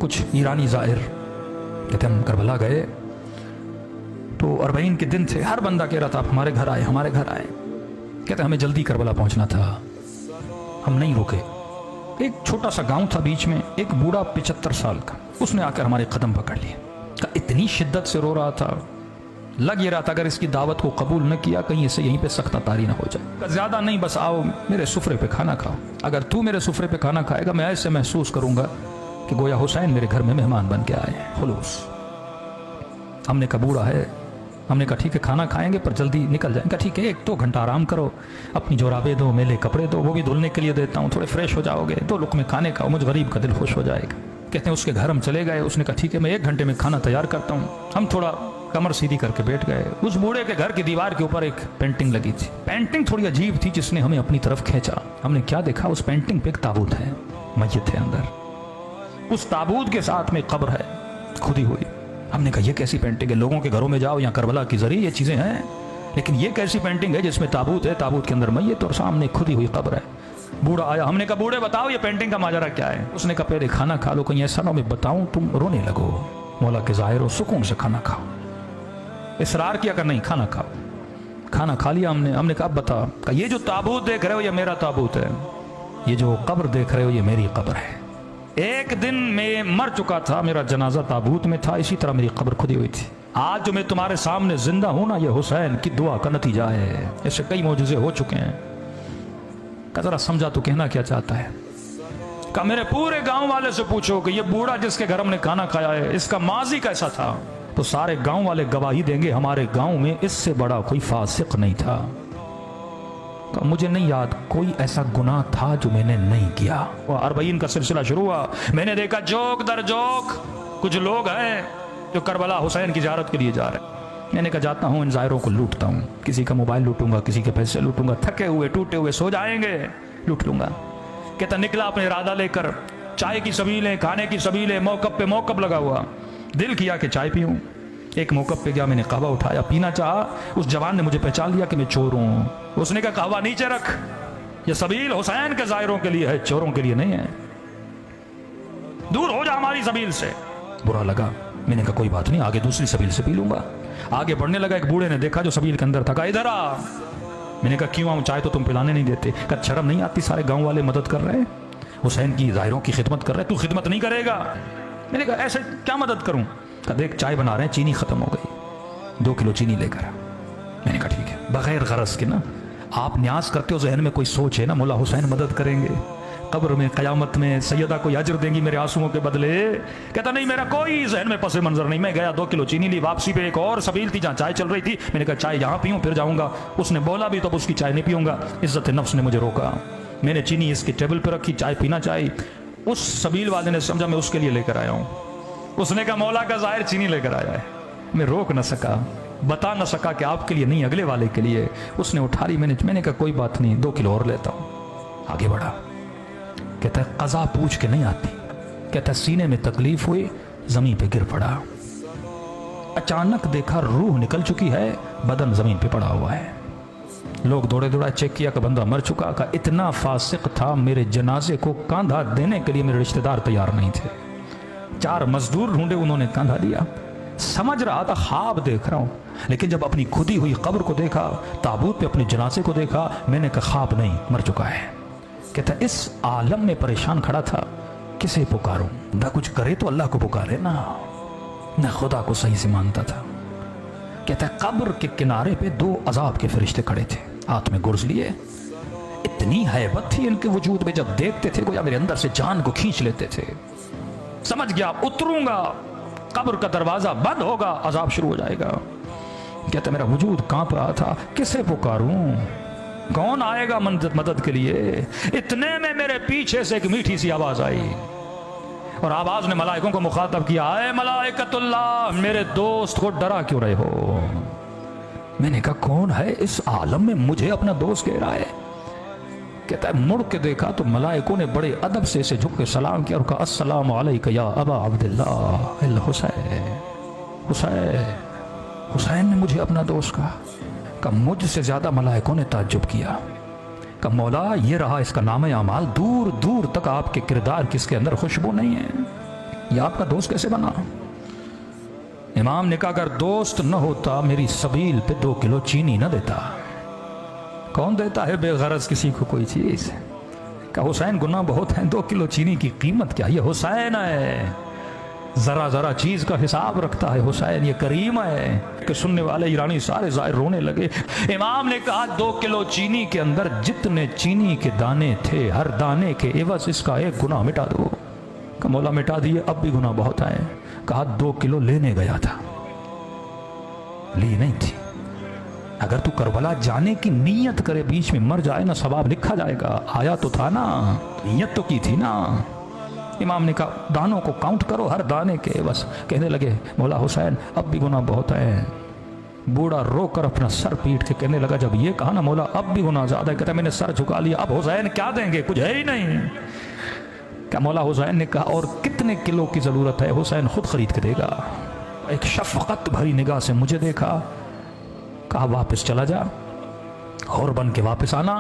कुछ ईरानी ज़ाहिर, कहते हम करबला गए तो 40 के दिन थे, हर बंदा कह रहा था आप हमारे घर आए, हमारे घर आए। कहते हमें जल्दी करबला पहुंचना था, हम नहीं रुके। एक छोटा सा गांव था बीच में, एक बूढ़ा 75 साल का, उसने आकर हमारे कदम पकड़ लिए। इतनी शिद्दत से रो रहा था, लग ये रहा था अगर इसकी दावत को कबूल न किया कहीं इसे यहीं पे सख्त तारी ना हो जाए। ज्यादा नहीं, बस आओ मेरे सुफरे पे खाना खाओ, अगर तू मेरे सुफरे पे खाना खाएगा मैं ऐसे महसूस करूंगा कि गोया हुसैन मेरे घर में मेहमान बन के आए। खुलूस। हमने कहा बूढ़ा है, हमने कहा ठीक है खाना खाएंगे पर जल्दी निकल जाएंगे। ठीक है 1-2 घंटा आराम करो, अपनी जोराबे दो, मेले कपड़े दो, वो भी धुलने के लिए देता हूँ, थोड़े फ्रेश हो जाओगे, 2 लुक़मे खाने खाओ, मुझ गरीब का दिल खुश हो जाएगा। कहते हैं उसके घर हम चले गए, उसने कहा ठीक है मैं 1 घंटे में खाना तैयार करता हूँ। हम थोड़ा कमर सीधी करके बैठ गए। उस बूढ़े के घर की दीवार के ऊपर एक पेंटिंग लगी थी, पेंटिंग थोड़ी अजीब थी जिसने हमें अपनी तरफ खींचा। हमने क्या देखा, उस पेंटिंग पे एक ताबूत है, मैयत है अंदर, उस ताबूत के साथ में कब्र है खुदी हुई। हमने कहा ये कैसी पेंटिंग है, लोगों के घरों में जाओ, यहाँ करबला की जरिए ये चीजें हैं, लेकिन ये कैसी पेंटिंग है जिसमें ताबूत है, ताबूत के अंदर मैयत और सामने खुदी हुई कब्र है। बूढ़ा आया, हमने कहा बूढ़े बताओ ये पेंटिंग का माजरा क्या है। उसने कहा पहले खाना खा लो, कहीं ऐसा ना मैं बताऊं तुम रोने लगो, मौला के ज़ाहिर हो, सुकून से खाना खाओ। इसरार किया कर नहीं खाना खाओ। खाना खा लिया हमने कहा बता, कहा ये जो ताबूत देख रहे हो ये मेरा ताबूत है, ये जो कब्र देख रहे हो ये मेरी कब्र है। एक दिन मैं मर चुका था, मेरा जनाजा ताबूत में था, इसी तरह मेरी कब्र खुदी हुई थी। आज जो मैं तुम्हारे सामने जिंदा हूं ना, ये हुसैन की दुआ का नतीजा है। ऐसे कई मौजूज़े हो चुके हैं। कहा जरा समझा तो कहना क्या चाहता है। कहा मेरे पूरे गांव वाले से पूछो कि ये बूढ़ा जिसके घर हमने खाना खाया है इसका माजी कैसा था, तो सारे गांव वाले गवाही देंगे हमारे गांव में इससे बड़ा कोई फासिक नहीं था। तो मुझे नहीं याद कोई ऐसा गुनाह था जो मैंने नहीं किया। 40 का सिलसिला शुरू हुआ, मैंने देखा जोक दर जोक कुछ लोग हैं जो करबला हुसैन की ज़ियारत के लिए जा रहे हैं। मैंने कहा जाता हूँ इन ज़ायरों को लूटता हूँ, किसी का मोबाइल लूटूंगा, किसी के पैसे लूटूंगा, थके हुए टूटे हुए सो जाएंगे, लूट लूंगा। कहता निकला अपने इरादा लेकर, चाय की सबीलें, खाने की सबीलें, मौकब पे मौकब लगा हुआ। दिल किया कि चाय पीऊँ, एक मौकब पे गया, मैंने कहवा उठाया, पीना चाहा, उस जवान ने मुझे पहचान लिया कि मैं चोर हूँ। उसने कहा कहवा नीचे रख, ये सबील हुसैन के ज़ायरों के लिए है, चोरों के लिए नहीं है, दूर हो जा हमारी सबील से। बुरा लगा, मैंने कहा कोई बात नहीं, आगे दूसरी सबील से पी लूंगा। आगे बढ़ने लगा, एक बूढ़े ने देखा जो सबील के अंदर था, कहा इधर आ। मैंने कहा क्यों आऊँ, चाय तो तुम पिलाने नहीं देते। कहा शर्म नहीं आती, सारे गांव वाले मदद कर रहे हैं, हुसैन की ज़ायरों की खिदमत कर रहे हैं, तू खिदमत नहीं करेगा। मैंने कहा ऐसे क्या मदद करूँ। कहा देख चाय बना रहे हैं, चीनी खत्म हो गई, 2 किलो चीनी लेकर आ। मैंने कहा ठीक है। बगैर गरज के ना आप न्याज करते हो, जहन में कोई सोच है ना, मौला हुसैन मदद करेंगे, कब्र में क़यामत में सैयदा को अजर देंगी मेरे आंसुओं के बदले। कहता नहीं मेरा कोई जहन में पसे मंजर नहीं। मैं गया, 2 किलो चीनी ली, वापसी पे एक और सबील थी जहाँ चाय चल रही थी, मैंने कहा चाय यहाँ पीऊँ फिर जाऊँगा। उसने बोला भी तो उसकी चाय नहीं पीऊँगा, इज्जत नफ्स ने मुझे रोका। मैंने चीनी इसके टेबल पर रखी, चाय पीना चाहिए। उस सबील वाले ने समझा मैं उसके लिए लेकर आया हूँ। उसने कहा मौला का ज़ाहिर चीनी लेकर आया है। मैं रोक न सका, बता न सका कि आपके लिए नहीं अगले वाले के लिए। उसने उठा ली, मैंने कहा कोई बात नहीं, 2 किलो और लेता हूँ। आगे बढ़ा, कहता है कज़ा पूछ के नहीं आती। कहता है सीने में तकलीफ हुई, जमीन पे गिर पड़ा, अचानक देखा रूह निकल चुकी है, बदन जमीन पे पड़ा हुआ है। लोग दौड़े दौड़ा चेक किया कि बंदा मर चुका। का इतना फासिक था, मेरे जनाजे को कांधा देने के लिए मेरे रिश्तेदार तैयार नहीं थे। 4 मजदूर ढूंढे, उन्होंने कांधा दिया। समझ रहा था ख्वाब देख रहा हूं, लेकिन जब अपनी खुदी हुई कब्र को देखा, ताबूत पे अपने जनाजे को देखा, मैंने कहा ख्वाब नहीं, मर चुका है। कहता इस आलम में परेशान खड़ा था, किसे पुकारूं, ना कुछ करे तो अल्लाह को पुकारे ना खुदा को सही से मानता था। कहता है कब्र के किनारे पे 2 अजाब के फरिश्ते खड़े थे, हाथ में गुर्ज लिए। इतनी हैबत थी इनके वजूद में, जब देखते थे गोया मेरे अंदर से जान को खींच लेते थे। समझ गया उतरूंगा, कब्र का दरवाजा बंद होगा, अजाब शुरू हो जाएगा। कहते मेरा वजूद कांप रहा था, किसे पुकारूं, कौन आएगा मदद के लिए। इतने में मेरे पीछे से एक मीठी सी आवाज आई, और आवाज ने मलाइकों को मुखातब किया, ऐ मलाइकतुल्लाह, मेरे दोस्त को डरा क्यों रहे हो। मैंने कहा कौन है इस आलम में मुझे अपना दोस्त कह रहा है। कहता है मुड़ के देखा तो मलाइकों ने बड़े अदब से इसे झुक के सलाम किया और कहा अस्सलामु अलैका या अबा अब्दुल्लाह अल हुसैन। हुसैन ने मुझे अपना दोस्त कहा। मुझसे ज्यादा मलाइकों ने ताज्जुब किया। कहा मौला ये रहा इसका नाम अमाल, दूर दूर तक आपके किरदार किसके अंदर खुशबू नहीं है। یہ آپ کا دوست کیسے بنا؟ امام نے کہا اگر دوست نہ ہوتا میری سبیل پہ 2 کلو چینی نہ دیتا۔ کون دیتا ہے بے غرض کسی کو کوئی چیز؟ کہ حسین گناہ بہت ہیں، 2 کلو چینی کی قیمت کیا؟ یہ حسین ہے، ذرا ذرا چیز کا حساب رکھتا ہے حسین، یہ کریم ہے کہ سننے والے ایرانی سارے ظاہر رونے لگے۔ امام نے کہا 2 کلو چینی کے اندر جتنے چینی کے دانے تھے ہر دانے کے عوض اس کا 1 گناہ مٹا دو۔ کہ مولا مٹا دیے، اب بھی گناہ بہت آئے۔ کہا 2 کلو لینے گیا تھا، لی نہیں تھی۔ اگر تو کربلا جانے کی نیت کرے بیچ میں مر جائے نا ثواب لکھا جائے گا، آیا تو تھا نا، نیت تو کی تھی نا۔ امام نے کہا دانوں کو کاؤنٹ کرو ہر دانے کے، بس کہنے لگے مولا حسین اب بھی گناہ بہت ہے۔ بوڑھا رو کر اپنا سر پیٹ کے کہنے لگا جب یہ کہا نا مولا اب بھی گناہ زیادہ ہے، کہتا میں نے سر جھکا لیا، اب حسین کیا دیں گے؟ کچھ ہے ہی نہیں۔ کہ مولا حسین نے کہا اور کتنے کلو کی ضرورت ہے؟ حسین خود خرید کے دے گا۔ ایک شفقت بھری نگاہ سے مجھے دیکھا، کہا واپس چلا جا اور بن کے واپس آنا۔